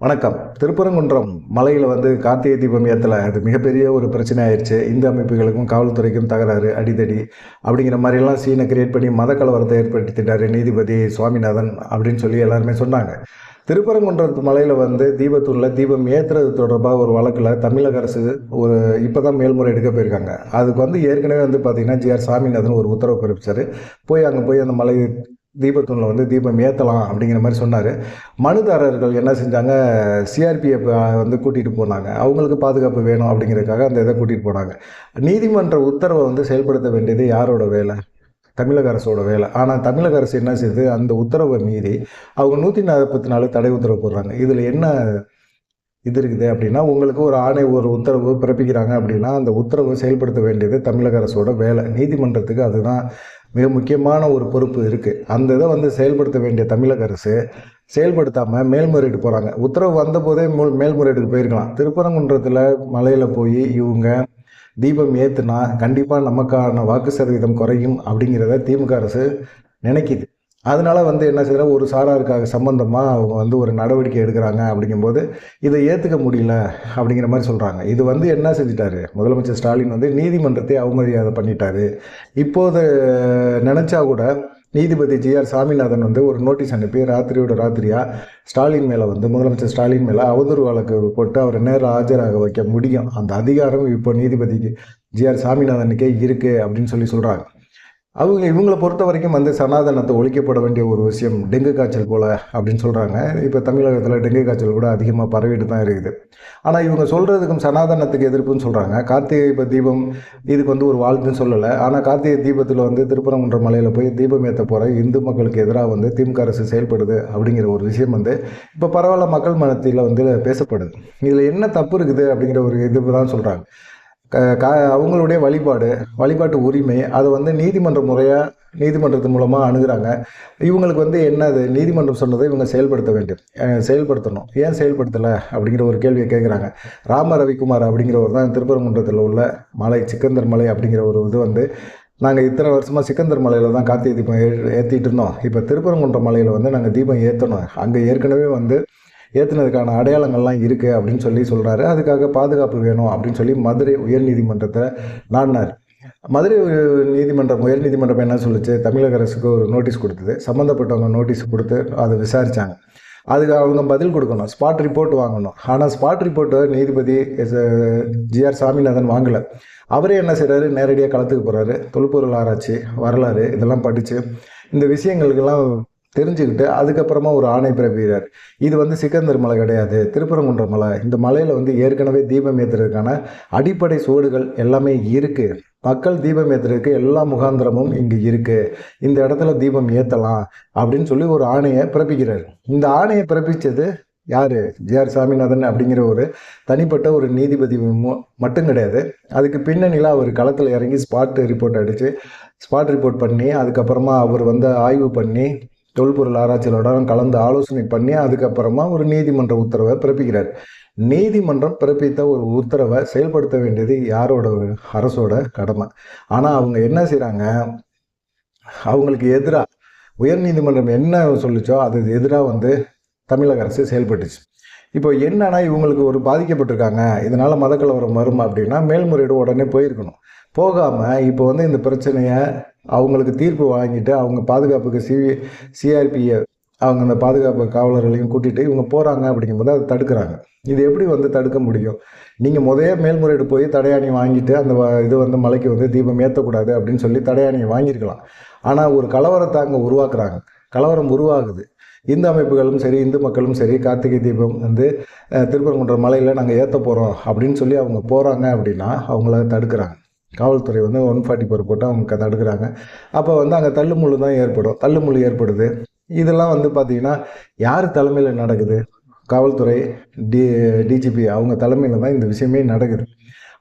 வணக்கம். திருப்பரங்குன்றம் மலையில் கார்த்திகை தீபம் ஏற்றலை, அது மிகப்பெரிய ஒரு பிரச்சனை ஆயிடுச்சு. இந்து அமைப்புகளுக்கும் காவல்துறைக்கும் தகராறு, அடிதடி அப்படிங்கிற மாதிரிலாம் சீனை கிரியேட் பண்ணி மத கலவரத்தை ஏற்படுத்திட்டார் நீதிபதி சுவாமிநாதன் அப்படின்னு சொல்லி எல்லாருமே சொன்னாங்க. திருப்பரங்குன்றத்து மலையில் தீபத்தூரில் தீபம் ஏற்றுறது தொடர்பாக ஒரு வழக்கில் தமிழக அரசு இப்போ தான் மேல்முறையீடுக்கு போயிருக்காங்க. அதுக்கு ஏற்கனவே பார்த்திங்கன்னா ஜிஆர் சாமிநாதன் ஒரு உத்தரவு பிறப்பிச்சார். அங்கே போய் அந்த மலை தீபத்தூணில் தீபம் ஏற்றலாம் அப்படிங்கிற மாதிரி சொன்னார். மனுதாரர்கள் என்ன செஞ்சாங்க, சிஆர்பிஎஃப் கூட்டிகிட்டு போனாங்க. அவங்களுக்கு பாதுகாப்பு வேணும் அப்படிங்கிறதுக்காக அந்த இதை கூட்டிகிட்டு போனாங்க. நீதிமன்ற உத்தரவை செயல்படுத்த வேண்டியது யாரோட வேலை? தமிழக அரசோட வேலை. ஆனால் தமிழக அரசு என்ன செய்யுது, அந்த உத்தரவை மீறி அவங்க 144 தடை உத்தரவு போடுறாங்க. இதில் என்ன இது இருக்குது அப்படின்னா, உங்களுக்கு ஒரு ஆணை ஒரு உத்தரவு பிறப்பிக்கிறாங்க அப்படின்னா அந்த உத்தரவை செயல்படுத்த வேண்டியது தமிழக அரசோட வேலை. நீதிமன்றத்துக்கு அதுதான் மிக முக்கியமான ஒரு பொறுப்பு இருக்குது. அந்த இதை செயல்படுத்த வேண்டிய தமிழக அரசு செயல்படுத்தாமல் மேல்முறையீடு போகிறாங்க. உத்தரவு வந்த போதே மேல்முறையீடுக்கு போயிருக்கலாம். திருப்பரங்குன்றத்தில் மலையில் போய் இவங்க தீபம் ஏற்றுனா கண்டிப்பாக நமக்கான வாக்கு சதவீதம் குறையும் அப்படிங்கிறத திமுக அரசு நினைக்கிது. அதனால் என்ன செய்கிறாங்க, ஒரு சாராருக்காக சம்பந்தமாக அவங்க ஒரு நடவடிக்கை எடுக்கிறாங்க. அப்படிங்கும்போது இதை ஏற்றுக்க முடியல அப்படிங்கிற மாதிரி சொல்கிறாங்க. இது என்ன செஞ்சிட்டாரு, முதலமைச்சர் ஸ்டாலின் நீதிமன்றத்தை அவமரியாதை பண்ணிட்டாரு. இப்போது நினச்சா கூட நீதிபதி ஜிஆர் சாமிநாதன் ஒரு நோட்டீஸ் அனுப்பி ராத்திரியோட ராத்திரியாக ஸ்டாலின் மேலே முதலமைச்சர் ஸ்டாலின் மேலே அவதூறு வழக்கு போட்டு அவரை நேரில் ஆஜராக வைக்க முடியும். அந்த அதிகாரம் இப்போ நீதிபதிக்கு ஜிஆர் சாமிநாதனுக்கே இருக்குது அப்படின்னு சொல்கிறாங்க. இவங்களை பொறுத்த வரைக்கும் சனாதனத்தை ஒழிக்கப்பட வேண்டிய ஒரு விஷயம் டெங்கு காய்ச்சல் போல் அப்படின்னு சொல்கிறாங்க. இப்போ தமிழகத்தில் டெங்கு காய்ச்சல் கூட அதிகமாக பரவிட்டு தான் இருக்குது. ஆனால் இவங்க சொல்கிறதுக்கும் சனாதனத்துக்கு எதிர்ப்புன்னு சொல்கிறாங்க. கார்த்திகை தீபம் இதுக்கு ஒரு வாழ்த்துன்னு சொல்லலை. ஆனால் கார்த்திகை தீபத்தில் திருப்பரங்குன்ற மலையில் போய் தீபம் ஏற்ற போகிற இந்து மக்களுக்கு எதிராக திமுக அரசு செயல்படுது அப்படிங்கிற ஒரு விஷயம் இப்போ பரவாயில்ல மக்கள் மனத்தில் பேசப்படுது. இதில் என்ன தப்பு இருக்குது அப்படிங்கிற ஒரு இது தான் சொல்கிறாங்க. அவங்களுடைய வழிபாட்டு உரிமை அதை நீதிமன்ற முறையாக நீதிமன்றத்து மூலமாக அணுகிறாங்க. இவங்களுக்கு என்னது, நீதிமன்றம் சொன்னதை இவங்க செயல்படுத்தணும். ஏன் செயல்படுத்தலை அப்படிங்கிற ஒரு கேள்வியை கேட்குறாங்க. ராம ரவிக்குமார் அப்படிங்கிறவர் தான் திருப்பரங்குன்றத்தில் உள்ள மலை சிக்கந்தர் மலை அப்படிங்கிற ஒரு இது நாங்கள் இத்தனை வருஷமாக சிக்கந்தர் மலையில் தான் கார்த்திகை தீபம் ஏற்றிட்டு இருந்தோம். இப்போ திருப்பரங்குன்ற மலையில் நாங்கள் தீபம் ஏற்றணும். அங்கே ஏற்கனவே ஏற்றுனதுக்கான அடையாளங்கள்லாம் இருக்குது அப்படின்னு சொல்கிறாரு. அதுக்காக பாதுகாப்பு வேணும் அப்படின்னு மதுரை உயர்நீதிமன்றத்தில் நாடினார். மதுரை உயர்நீதிமன்றம் என்ன சொல்லிச்சு, தமிழக அரசுக்கு ஒரு நோட்டீஸ் கொடுத்தது. சம்மந்தப்பட்டவங்க நோட்டீஸ் கொடுத்து அதை விசாரித்தாங்க. அதுக்கு அவங்க பதில் கொடுக்கணும், ஸ்பாட் ரிப்போர்ட் வாங்கணும். ஆனால் ஸ்பாட் ரிப்போர்ட்டை நீதிபதி ஜிஆர் சாமிநாதன் வாங்கலை. அவரே என்ன செய்கிறாரு, நேரடியாக களத்துக்கு போகிறாரு. தொல்பொருள் ஆராய்ச்சி, வரலாறு இதெல்லாம் படித்து இந்த விஷயங்களுக்கெல்லாம் தெரிஞ்சுக்கிட்டு அதுக்கப்புறமா ஒரு ஆணை பிறப்பிக்கிறார். இது சிக்கந்தர் மலை கிடையாது, திருப்பரங்குன்ற மலை. இந்த மலையில் ஏற்கனவே தீபம் ஏற்றுறதுக்கான அடிப்படை சுவடுகள் எல்லாமே இருக்குது. மக்கள் தீபம் ஏற்றுறதுக்கு எல்லா முகாந்திரமும் இங்கே இருக்குது. இந்த இடத்துல தீபம் ஏற்றலாம் அப்படின்னு ஒரு ஆணையை பிறப்பிக்கிறார். இந்த ஆணையை பிறப்பித்தது யார், ஜிஆர் சாமிநாதன் அப்படிங்கிற ஒரு தனிப்பட்ட ஒரு நீதிபதி மட்டும் கிடையாது. அதுக்கு பின்னணியில் அவர் களத்தில் இறங்கி ஸ்பாட் ரிப்போர்ட் பண்ணி அதுக்கப்புறமா அவர் ஆய்வு பண்ணி தொல்பொருள் ஆராய்ச்சியோட கலந்து ஆலோசனை பண்ணி அதுக்கப்புறமா ஒரு நீதிமன்ற உத்தரவை பிறப்பிக்கிறார். நீதிமன்றம் பிறப்பித்த ஒரு உத்தரவை செயல்படுத்த வேண்டியது யாரோட, அரசோட கடமை. ஆனால் அவங்க என்ன செய்கிறாங்க, அவங்களுக்கு எதிராக உயர்நீதிமன்றம் என்ன சொல்லிச்சோ அது எதிராக தமிழக அரசு செயல்பட்டுச்சு. இப்போ என்னன்னா இவங்களுக்கு ஒரு பாதிக்கப்பட்டிருக்காங்க, இதனால் மதக்கலவரம் வரும் அப்படின்னா மேல்முறையீடு உடனே போயிருக்கணும். போகாமல் இப்போ இந்த பிரச்சனையை அவங்களுக்கு தீர்ப்பு வாங்கிட்டு அவங்க பாதுகாப்புக்கு சிஆர்பியை அவங்க அந்த பாதுகாப்பு காவலர்களையும் கூட்டிகிட்டு இவங்க போகிறாங்க. அப்படிங்கும்போது அதை தடுக்கிறாங்க. இது எப்படி தடுக்க முடியும்? நீங்கள் மேல்முறையீடு போய் தடையாணி வாங்கிட்டு அந்த இது மலைக்கு தீபம் ஏற்றக்கூடாது அப்படின்னு தடையாணியை வாங்கியிருக்கலாம். ஆனால் ஒரு கலவரத்தை அங்கே உருவாக்குறாங்க. கலவரம் உருவாகுது. இந்து அமைப்புகளும் சரி இந்து மக்களும் சரி கார்த்திகை தீபம் திருப்பரங்குன்ற மலையில் நாங்கள் ஏற்ற போகிறோம் அப்படின்னு அவங்க போகிறாங்க அப்படின்னா அவங்கள தடுக்கிறாங்க. காவல்துறை 144 போட்டு அவங்க தடுக்கிறாங்க. அப்போ அங்கே தள்ளுமுள்ளு தான் ஏற்படும். தள்ளுமுள்ளு ஏற்படுது. இதெல்லாம் பார்த்திங்கன்னா யார் தலைமையில் நடக்குது, காவல்துறை டிஜிபி அவங்க தலைமையில் தான் இந்த விஷயமே நடக்குது.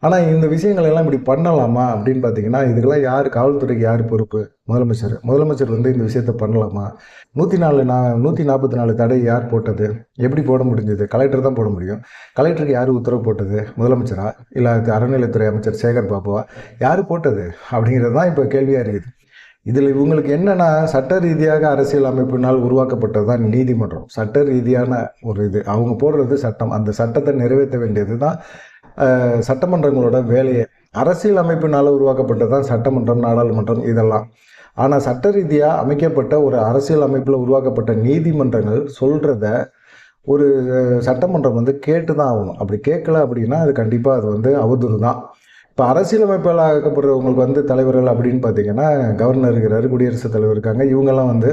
ஆனால் இந்த விஷயங்கள் எல்லாம் இப்படி பண்ணலாமா அப்படின்னு பார்த்தீங்கன்னா இதுக்கெல்லாம் யார், காவல்துறைக்கு யார் பொறுப்பு? முதலமைச்சர் இந்த விஷயத்த பண்ணலாமா? 144 தடை யார் போட்டது, எப்படி போட முடிஞ்சது? கலெக்டர் தான் போட முடியும். கலெக்டருக்கு யார் உத்தரவு போட்டது, முதலமைச்சரா இல்லை அறநிலையத்துறை அமைச்சர் சேகர் பாபுவா? யார் போட்டது அப்படிங்கிறது தான் இப்போ கேள்வியாக இருக்குது. இதில் இவங்களுக்கு என்னென்னா, சட்ட ரீதியாக அரசியல் அமைப்பினால் உருவாக்கப்பட்டது தான் நீதிமன்றம். சட்ட ரீதியான ஒரு இது அவங்க போடுறது சட்டம். அந்த சட்டத்தை நிறைவேற்ற வேண்டியது தான் சட்டமன்றங்களோட வேலையே. அரசியல் அமைப்பினால் உருவாக்கப்பட்டது தான் சட்டமன்றம், நாடாளுமன்றம் இதெல்லாம். ஆனால் சட்ட ரீதியாக அமைக்கப்பட்ட ஒரு அரசியல் அமைப்பில் உருவாக்கப்பட்ட நீதிமன்றங்கள் சொல்கிறத ஒரு சட்டமன்றம் வந்து கேட்டு தான் ஆகணும். அப்படி கேட்கல அப்படின்னா அது கண்டிப்பாக அது வந்து அவதூறு தான். இப்போ அரசியலமைப்பால் ஆக்கப்படுறவங்களுக்கு வந்து தலைவர்கள் அப்படின்னு பார்த்தீங்கன்னா, கவர்னர் இருக்கிறாரு, குடியரசுத் தலைவர் இருக்காங்க. இவங்கெல்லாம் வந்து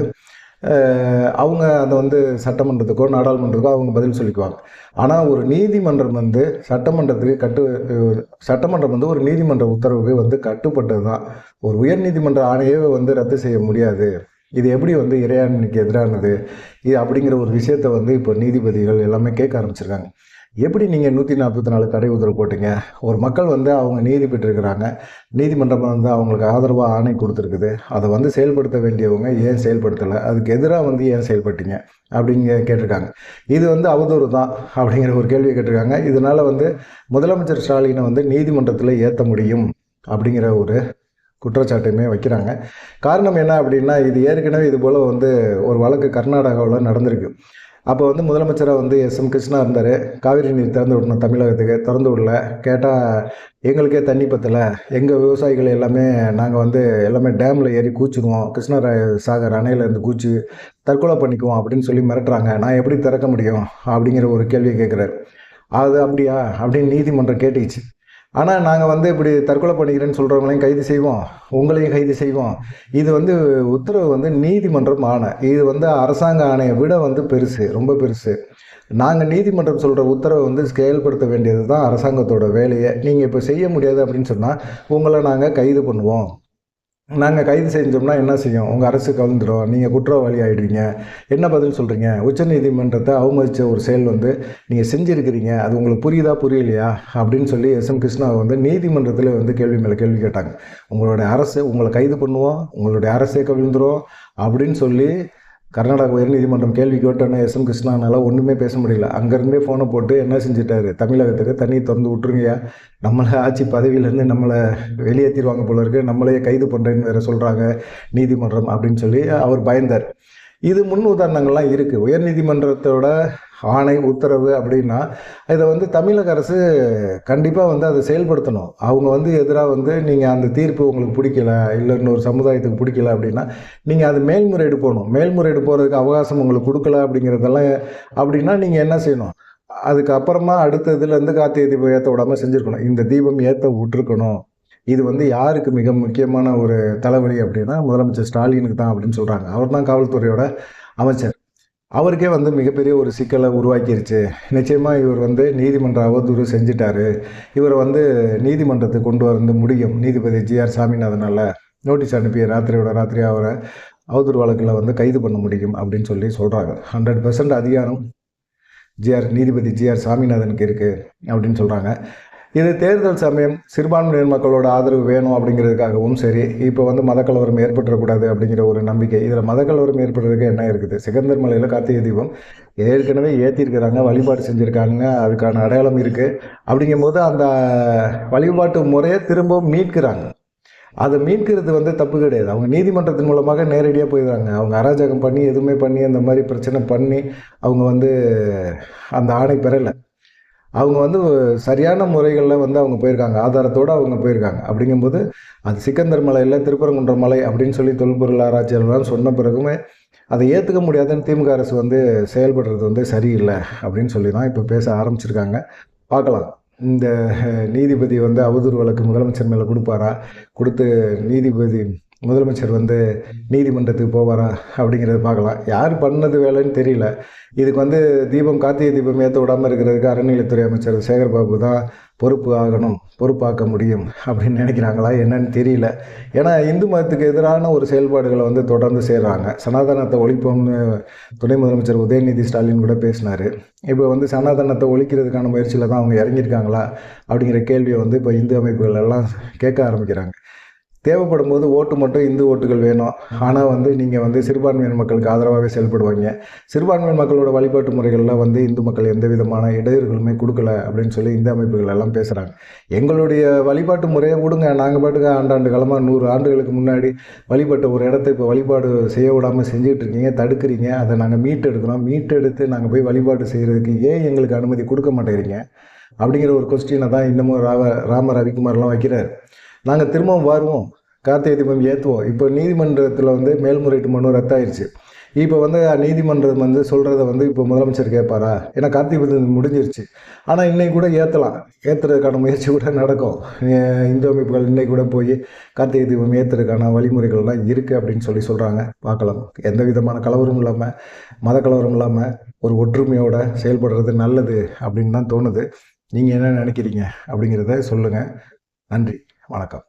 அவங்க அதை வந்து சட்டமன்றத்துக்கோ நாடாளுமன்றத்துக்கோ அவங்க பதில் சொல்லிக்குவாங்க. ஆனால் ஒரு நீதிமன்றம் வந்து சட்டமன்றம் வந்து ஒரு நீதிமன்ற உத்தரவுக்கு வந்து கட்டுப்பட்டது தான். ஒரு உயர் நீதிமன்ற ஆணையை வந்து ரத்து செய்ய முடியாது. இது எப்படி வந்து இறையாண்மைக்கு எதிரானது இது அப்படிங்கிற ஒரு விஷயத்த வந்து இப்போ நீதிபதிகள் எல்லாமே கேட்க ஆரம்பிச்சிருக்காங்க. எப்படி நீங்கள் 144 தடை உத்தரவு போட்டீங்க? ஒரு மக்கள் வந்து அவங்க நீதி பெற்றிருக்கிறாங்க, நீதிமன்றம் வந்து அவங்களுக்கு ஆதரவாக ஆணை கொடுத்துருக்குது, அதை வந்து செயல்படுத்த வேண்டியவங்க ஏன் செயல்படுத்தலை, அதுக்கு எதிராக வந்து ஏன் செயல்பட்டீங்க அப்படிங்க கேட்டிருக்காங்க. இது வந்து அவதூறு தான் அப்படிங்கிற ஒரு கேள்வியை கேட்டிருக்காங்க. இதனால் வந்து முதலமைச்சர் ஸ்டாலினை வந்து நீதிமன்றத்தில் ஏற்ற முடியும் அப்படிங்கிற ஒரு குற்றச்சாட்டையுமே வைக்கிறாங்க. காரணம் என்ன அப்படின்னா, இது ஏற்கனவே இது போல் வந்து ஒரு வழக்கு கர்நாடகாவில் நடந்திருக்கு. அப்போ வந்து முதலமைச்சராக வந்து எஸ்.எம். கிருஷ்ணா இருந்தார். காவிரி நீர் திறந்து விடணும் தமிழகத்துக்கு, திறந்து விடல. கேட்டால் எங்களுக்கே தண்ணி பத்தலை, எங்கள் விவசாயிகள் எல்லாமே நாங்கள் வந்து எல்லாமே டேமில் ஏறி கூச்சிடுவோம், கிருஷ்ணராஜசாகர் அணையிலேருந்து கூச்சி தற்கொலை பண்ணிக்குவோம் அப்படின்னு சொல்லி மிரட்டுறாங்க, நான் எப்படி திறக்க முடியும் அப்படிங்கிற ஒரு கேள்வியை கேட்குறாரு. அது அப்படியா அப்படின்னு நீதிமன்றம் கேட்டுச்சு. ஆனால் நாங்கள் வந்து இப்படி தற்கொலை பண்ணிக்கிறேன்னு சொல்கிறவங்களையும் கைது செய்வோம், உங்களையும் கைது செய்வோம். இது வந்து உத்தரவு வந்து நீதிமன்றம் ஆணை. இது வந்து அரசாங்க ஆணையை விட வந்து பெருசு, ரொம்ப பெருசு. நாங்கள் நீதிமன்றம் சொல்கிற உத்தரவை வந்து செயல்படுத்த வேண்டியது தான் அரசாங்கத்தோட வேலையை. நீங்கள் இப்போ செய்ய முடியாது அப்படின்னு சொன்னால் உங்களை நாங்கள் கைது பண்ணுவோம். நாங்கள் கைது செஞ்சோம்னா என்ன செய்யும்? உங்கள் அரசு கவிழ்ந்துடும், நீங்கள் குற்றவாளி ஆகிடுவீங்க. என்ன பதில் சொல்கிறீங்க? உச்சநீதிமன்றத்தை அவமதித்த ஒரு செயல் வந்து நீங்கள் செஞ்சுருக்கிறீங்க, அது உங்களுக்கு புரியுதா புரியலையா அப்படின்னு சொல்லி எஸ்.எம். கிருஷ்ணாவை வந்து நீதிமன்றத்தில் வந்து கேள்வி மேலே கேள்வி கேட்டாங்க. உங்களுடைய அரசு உங்களை கைது பண்ணுவோம், உங்களுடைய அரசே கவிழ்ந்துடும் அப்படின்னு சொல்லி கர்நாடக உயர்நீதிமன்றம் கேள்வி கேட்டோன்னே எஸ்.எம். கிருஷ்ணானால ஒன்றுமே பேச முடியல. அங்கேருந்தே ஃபோனை போட்டு என்ன செஞ்சிட்டாரு, தமிழகத்துக்கு தண்ணி திறந்து விட்ருங்கய்யா, நம்மளை ஆட்சி பதவியிலேருந்து நம்மளை வெளியேற்றிடுவாங்க போல இருக்குது, நம்மளையே கைது பண்ணுறேன்னு வேறு சொல்கிறாங்க நீதிமன்றம் அப்படின்னு சொல்லி அவர் பயந்தார். இது முன் உதாரணங்கள்லாம் இருக்குது. உயர்நீதிமன்றத்தோட ஆணை உத்தரவு அப்படின்னா இதை வந்து தமிழக அரசு கண்டிப்பாக வந்து அதை செயல்படுத்தணும். அவங்க வந்து எதிராக வந்து நீங்கள் அந்த தீர்ப்பு உங்களுக்கு பிடிக்கல, இல்லை இன்னொரு சமுதாயத்துக்கு பிடிக்கல அப்படின்னா நீங்கள் அது மேல்முறையீடு போகணும். மேல்முறையீடு போகிறதுக்கு அவகாசம் உங்களுக்கு கொடுக்கல அப்படிங்கிறதெல்லாம் அப்படின்னா நீங்கள் என்ன செய்யணும்? அதுக்கப்புறமா அடுத்த இதுலேருந்து கார்த்திகை தீபம் ஏற்ற விடாமல் செஞ்சுருக்கணும். இந்த தீபம் ஏற்ற விட்டுருக்கணும். இது வந்து யாருக்கு மிக முக்கியமான ஒரு தலைவலி அப்படின்னா முதலமைச்சர் ஸ்டாலினுக்கு தான் அப்படின்னு சொல்கிறாங்க. அவர் தான் காவல்துறையோட அமைச்சர். அவருக்கே வந்து மிகப்பெரிய ஒரு சிக்கலை உருவாக்கிருச்சு. நிச்சயமாக இவர் வந்து நீதிமன்ற அவதூறு செஞ்சிட்டாரு, இவரை வந்து நீதிமன்றத்துக்கு கொண்டு வந்து முடியும், நீதிபதி ஜி.ஆர். சாமிநாதனால் நோட்டீஸ் அனுப்பி ராத்திரியோட அவரை அவதூறு வழக்கில் வந்து கைது பண்ண முடியும் அப்படின்னு சொல்லி சொல்கிறாங்க. 100% அதிகாரம் நீதிபதி ஜி.ஆர். சாமிநாதனுக்கு இருக்குது அப்படின்னு சொல்கிறாங்க. இது தேர்தல் சமயம் சிறுபான்மையினர் மக்களோட ஆதரவு வேணும் அப்படிங்கிறதுக்காகவும் சரி, இப்போ வந்து மதக்கலவரம் ஏற்பட்டுறக்கூடாது அப்படிங்கிற ஒரு நம்பிக்கை. இதில் மதக்கலவரம் ஏற்படுறதுக்கு என்ன இருக்குது? சிகந்தர் மலையில் கார்த்திகை தீபம் ஏற்கனவே ஏற்றிருக்கிறாங்க, வழிபாடு செஞ்சுருக்காங்க, அதுக்கான அடையாளம் இருக்குது. அப்படிங்கும்போது அந்த வழிபாட்டு முறையை திரும்பவும் மீட்கிறாங்க. அதை மீட்கிறது வந்து தப்பு கிடையாது. அவங்க நீதிமன்றத்தின் மூலமாக நேரடியாக போயிடுறாங்க. அவங்க அராஜகம் பண்ணி எதுவுமே பண்ணி அந்த மாதிரி பிரச்சனை பண்ணி அவங்க வந்து அந்த ஆணை பெறலை. அவங்க வந்து சரியான முறைகளில் வந்து அவங்க போயிருக்காங்க, ஆதாரத்தோடு அவங்க போயிருக்காங்க. அப்படிங்கும்போது அது சிக்கந்தர் மலையில் திருப்பரங்குன்ற மலை அப்படின்னு சொல்லி தொல்பொருள் ஆராய்ச்சியாளர்லாம் சொன்ன பிறகுமே அதை ஏற்றுக்க முடியாதுன்னு திமுக அரசு வந்து செயல்படுறது வந்து சரியில்லை அப்படின்னு சொல்லி தான் இப்போ பேச ஆரம்பிச்சிருக்காங்க. பார்க்கலாம் இந்த நீதிபதி வந்து அவதூறு வழக்கு முதலமைச்சர் மேலே கொடுப்பாரா, கொடுத்து முதலமைச்சர் வந்து நீதிமன்றத்துக்கு போவாரா அப்படிங்கிறத பார்க்கலாம். யார் பண்ணது வேலைன்னு தெரியல. இதுக்கு வந்து கார்த்திகை தீபம் ஏற்ற விடாமல் இருக்கிறதுக்கு அறநிலையத்துறை அமைச்சர் சேகர்பாபு தான் பொறுப்பாக்க முடியும் அப்படின்னு நினைக்கிறாங்களா என்னன்னு தெரியல. ஏன்னா இந்து மதத்துக்கு எதிரான ஒரு செயல்பாடுகளை வந்து தொடர்ந்து செய்கிறாங்க. சனாதனத்தை ஒழிப்போம்னு துணை முதலமைச்சர் உதயநிதி ஸ்டாலின் கூட பேசினார். இப்போ வந்து சனாதனத்தை ஒழிக்கிறதுக்கான முயற்சியில் தான் அவங்க இறங்கியிருக்காங்களா அப்படிங்கிற கேள்வியை வந்து இப்போ இந்து அமைப்புகள் எல்லாம் கேட்க ஆரம்பிக்கிறாங்க. தேவைப்படும் போது ஓட்டு மட்டும் இந்து ஓட்டுகள் வேணும். ஆனால் வந்து நீங்கள் வந்து சிறுபான்மையின மக்களுக்கு ஆதரவாகவே செயல்படுவாங்க. சிறுபான்மையின மக்களோட வழிபாட்டு முறைகள்லாம் வந்து இந்து மக்கள் எந்த விதமான இடையூறுகளுமே கொடுக்கல அப்படின்னு சொல்லி இந்த அமைப்புகள் எல்லாம் பேசுகிறாங்க. எங்களுடைய வழிபாட்டு முறையை விடுங்க, நாங்கள் பாட்டுக்கு ஆண்டாண்டு காலமாக 100 ஆண்டுகளுக்கு முன்னாடி வழிபட்ட ஒரு இடத்த இப்போ வழிபாடு செய்ய விடாமல் செஞ்சுட்டு இருக்கீங்க, தடுக்கிறீங்க. அதை நாங்கள் மீட்டெடுக்கிறோம். மீட்டெடுத்து நாங்கள் போய் வழிபாடு செய்கிறதுக்கு ஏன் எங்களுக்கு அனுமதி கொடுக்க மாட்டேங்கிறீங்க அப்படிங்கிற ஒரு கொஸ்டினை தான் இன்னமும் ராம ரவிக்குமார்லாம் வைக்கிறார். நாங்கள் திரும்பவும் வருவோம், கார்த்திகை தீபம் ஏற்றுவோம். இப்போ நீதிமன்றத்தில் வந்து மேல்முறையீட்டு மனு ரத்தாயிருச்சு. இப்போ வந்து நீதிமன்றம் வந்து சொல்கிறத வந்து இப்போ முதலமைச்சர் கேட்பாரா? ஏன்னா கார்த்திகை தீபம் முடிஞ்சிருச்சு. ஆனால் இன்னைக்கு கூட ஏற்றலாம், ஏற்றுறதுக்கான முயற்சி கூட நடக்கும். இந்து அமைப்புகள் இன்னைக்கு கூட போய் கார்த்திகை தீபம் ஏற்றுறதுக்கான வழிமுறைகள்லாம் இருக்குது அப்படின்னு சொல்கிறாங்க. பார்க்கலாம். எந்த விதமான கலவரம் இல்லாமல், மத கலவரம் இல்லாமல் ஒரு ஒற்றுமையோடு செயல்படுறது நல்லது அப்படின்னு தான் தோணுது. நீங்கள் என்ன நினைக்கிறீங்க அப்படிங்கிறத சொல்லுங்கள். நன்றி, வணக்கம்.